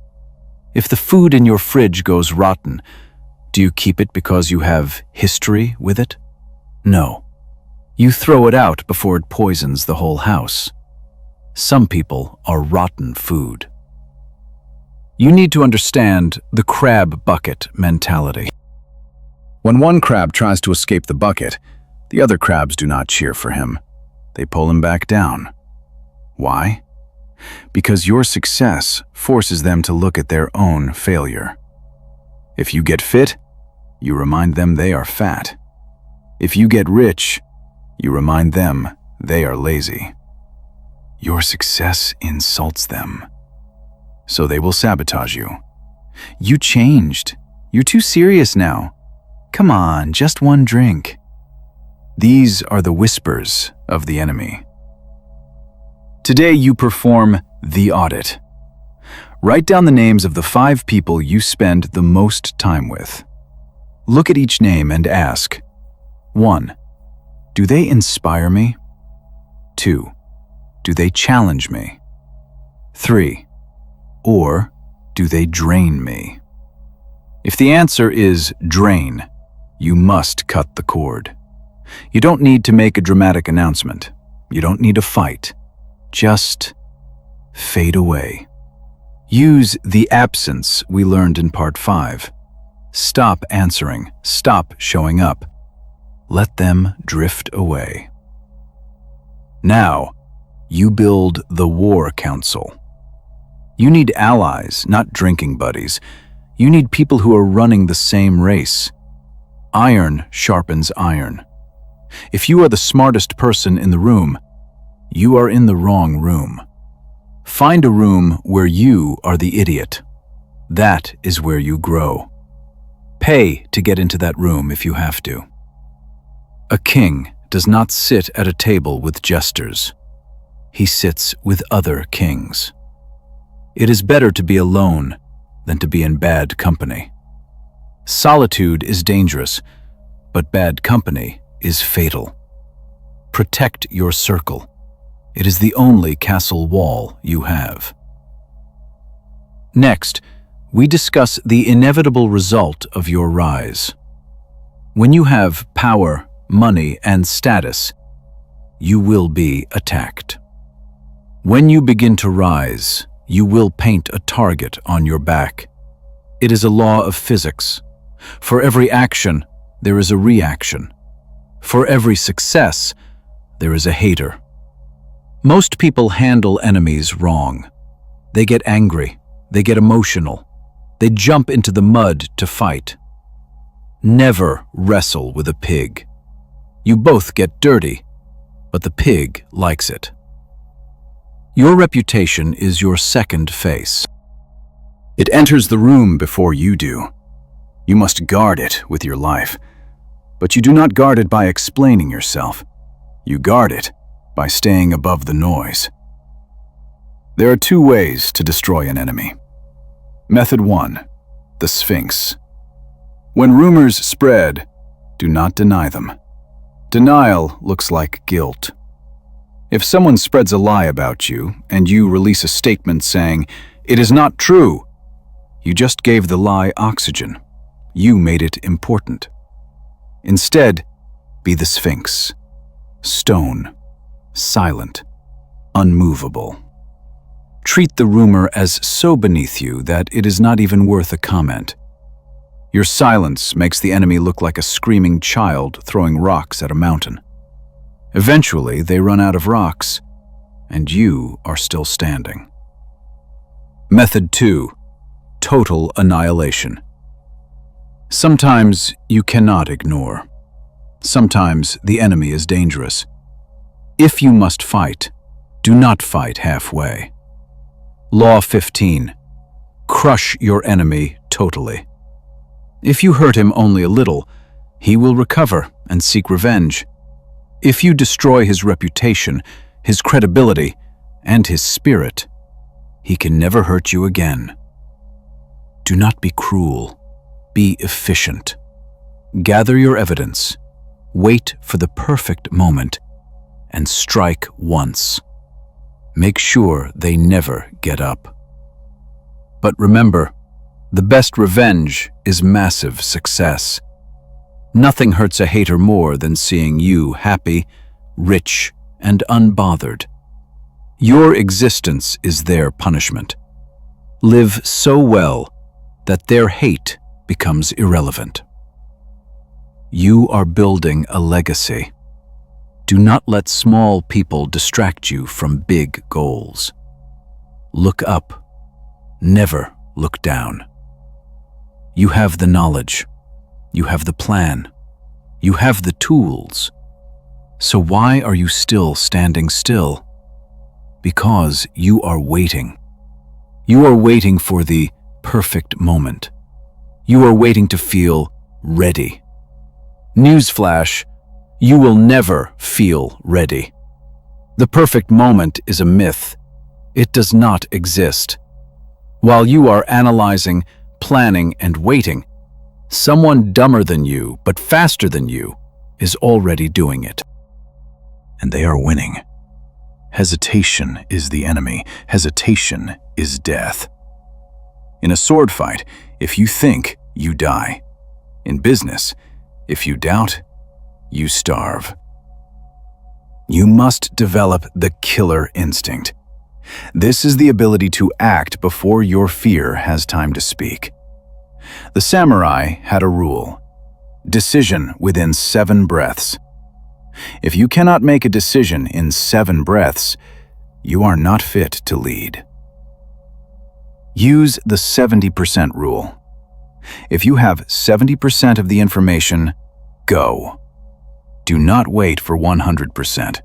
If the food in your fridge goes rotten, do you keep it because you have history with it? No. You throw it out before it poisons the whole house. Some people are rotten food. You need to understand the crab bucket mentality. When one crab tries to escape the bucket, the other crabs do not cheer for him. They pull him back down. Why? Because your success forces them to look at their own failure. If you get fit, you remind them they are fat. If you get rich, you remind them they are lazy. Your success insults them, so they will sabotage you. You changed. You're too serious now. Come on, just one drink. These are the whispers of the enemy. Today you perform the audit. Write down the names of the 5 people you spend the most time with. Look at each name and ask, 1. Do they inspire me? 2. Do they challenge me? 3. Or do they drain me? If the answer is drain, you must cut the cord. You don't need to make a dramatic announcement. You don't need a fight. Just fade away. Use the absence we learned in part 5. Stop answering. Stop showing up. Let them drift away. Now, you build the war council. You need allies, not drinking buddies. You need people who are running the same race. Iron sharpens iron. If you are the smartest person in the room, you are in the wrong room. Find a room where you are the idiot. That is where you grow. Pay to get into that room if you have to. A king does not sit at a table with jesters. He sits with other kings. It is better to be alone than to be in bad company. Solitude is dangerous, but bad company is fatal. Protect your circle. It is the only castle wall you have. Next, we discuss the inevitable result of your rise. When you have power, money, and status, you will be attacked. When you begin to rise, you will paint a target on your back. It is a law of physics. For every action, there is a reaction. For every success, there is a hater. Most people handle enemies wrong. They get angry, they get emotional, they jump into the mud to fight. Never wrestle with a pig. You both get dirty, but the pig likes it. Your reputation is your second face. It enters the room before you do. You must guard it with your life. But you do not guard it by explaining yourself. You guard it by staying above the noise. There are two ways to destroy an enemy. Method 1. The Sphinx. When rumors spread, do not deny them. Denial looks like guilt. If someone spreads a lie about you and you release a statement saying, "It is not true," you just gave the lie oxygen. You made it important. Instead, be the Sphinx. Stone, silent, unmovable. Treat the rumor as so beneath you that it is not even worth a comment. Your silence makes the enemy look like a screaming child throwing rocks at a mountain. Eventually, they run out of rocks, and you are still standing. Method 2. Total annihilation. Sometimes you cannot ignore. Sometimes the enemy is dangerous. If you must fight, do not fight halfway. Law 15. Crush your enemy totally. If you hurt him only a little, he will recover and seek revenge. If you destroy his reputation, his credibility, and his spirit, he can never hurt you again. Do not be cruel. Be efficient. Gather your evidence. Wait for the perfect moment, and strike once. Make sure they never get up. But remember, the best revenge is massive success. Nothing hurts a hater more than seeing you happy, rich, and unbothered. Your existence is their punishment. Live so well that their hate becomes irrelevant. You are building a legacy. Do not let small people distract you from big goals. Look up. Never look down. You have the knowledge. You have the plan. You have the tools. So why are you still standing still? Because you are waiting. You are waiting for the perfect moment. You are waiting to feel ready. Newsflash, you will never feel ready. The perfect moment is a myth. It does not exist. While you are analyzing, planning, and waiting, someone dumber than you, but faster than you, is already doing it. And they are winning. Hesitation is the enemy. Hesitation is death. In a sword fight, if you think, you die. In business, if you doubt, you starve. You must develop the killer instinct. This is the ability to act before your fear has time to speak. The samurai had a rule: decision within 7 breaths. If you cannot make a decision in 7 breaths, you are not fit to lead. Use the 70% rule. If you have 70% of the information, go. Do not wait for 100%.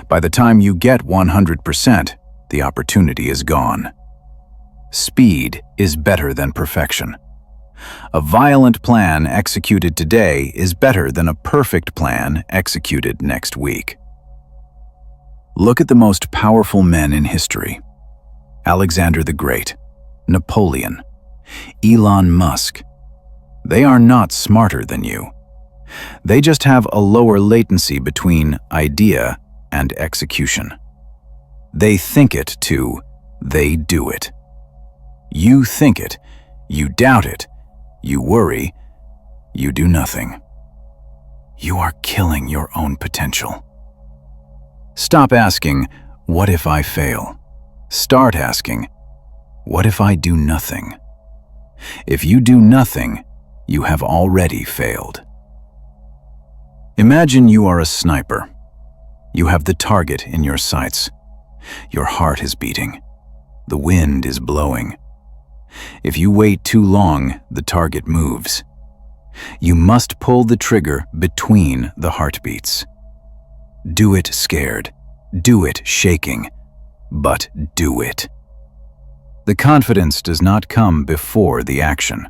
By the time you get 100%, the opportunity is gone. Speed is better than perfection. A violent plan executed today is better than a perfect plan executed next week. Look at the most powerful men in history: Alexander the Great, Napoleon, Elon Musk. They are not smarter than you. They just have a lower latency between idea and execution. They think it to they do it. You think it, you doubt it, you worry, you do nothing. You are killing your own potential. Stop asking, what if I fail? Start asking, what if I do nothing? If you do nothing, you have already failed. Imagine you are a sniper. You have the target in your sights. Your heart is beating. The wind is blowing. If you wait too long, the target moves. You must pull the trigger between the heartbeats. Do it scared. Do it shaking. But do it. The confidence does not come before the action.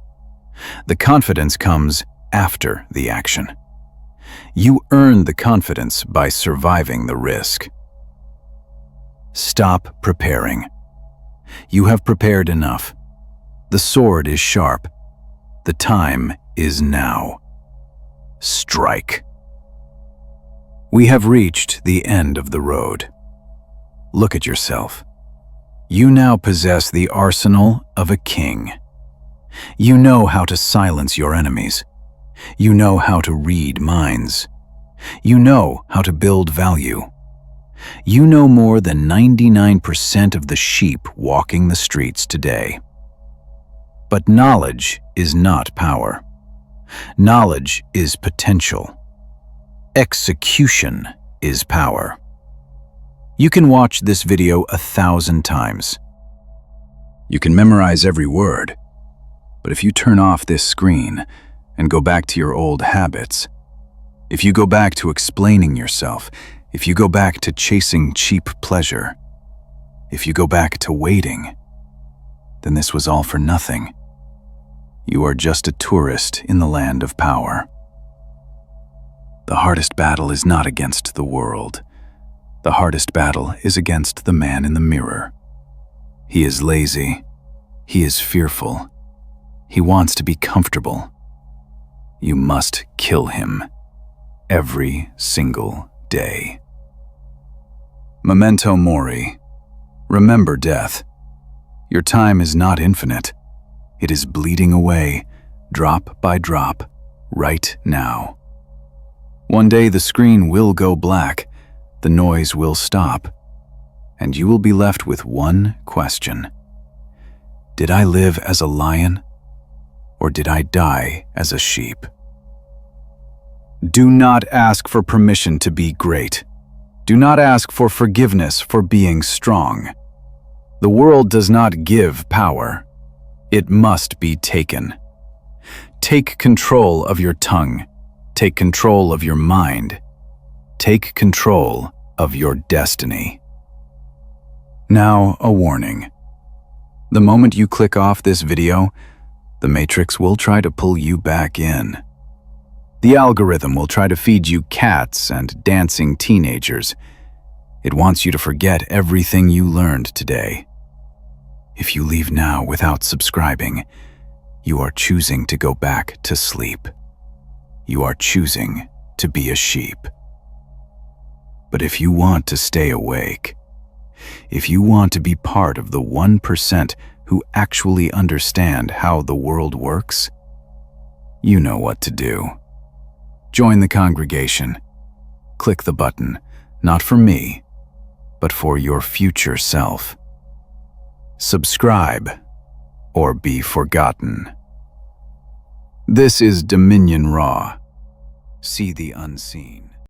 The confidence comes after the action. You earn the confidence by surviving the risk. Stop preparing. You have prepared enough. The sword is sharp. The time is now. Strike. We have reached the end of the road. Look at yourself. You now possess the arsenal of a king. You know how to silence your enemies. You know how to read minds. You know how to build value. You know more than 99% of the sheep walking the streets today. But knowledge is not power. Knowledge is potential. Execution is power. You can watch this video 1,000 times. You can memorize every word. But if you turn off this screen and go back to your old habits, if you go back to explaining yourself, if you go back to chasing cheap pleasure, if you go back to waiting, then this was all for nothing. You are just a tourist in the land of power. The hardest battle is not against the world. The hardest battle is against the man in the mirror. He is lazy. He is fearful. He wants to be comfortable. You must kill him every single day. Memento mori. Remember death. Your time is not infinite. It is bleeding away, drop by drop, right now. One day the screen will go black, the noise will stop, and you will be left with one question. Did I live as a lion, or did I die as a sheep? Do not ask for permission to be great. Do not ask for forgiveness for being strong. The world does not give power. It must be taken. Take control of your tongue. Take control of your mind. Take control of your destiny. Now, a warning. The moment you click off this video, the Matrix will try to pull you back in. The algorithm will try to feed you cats and dancing teenagers. It wants you to forget everything you learned today. If you leave now without subscribing, you are choosing to go back to sleep. You are choosing to be a sheep. But if you want to stay awake, if you want to be part of the 1% who actually understand how the world works, you know what to do. Join the congregation. Click the button, not for me, but for your future self. Subscribe, or be forgotten. This is Dominion Raw. See the unseen.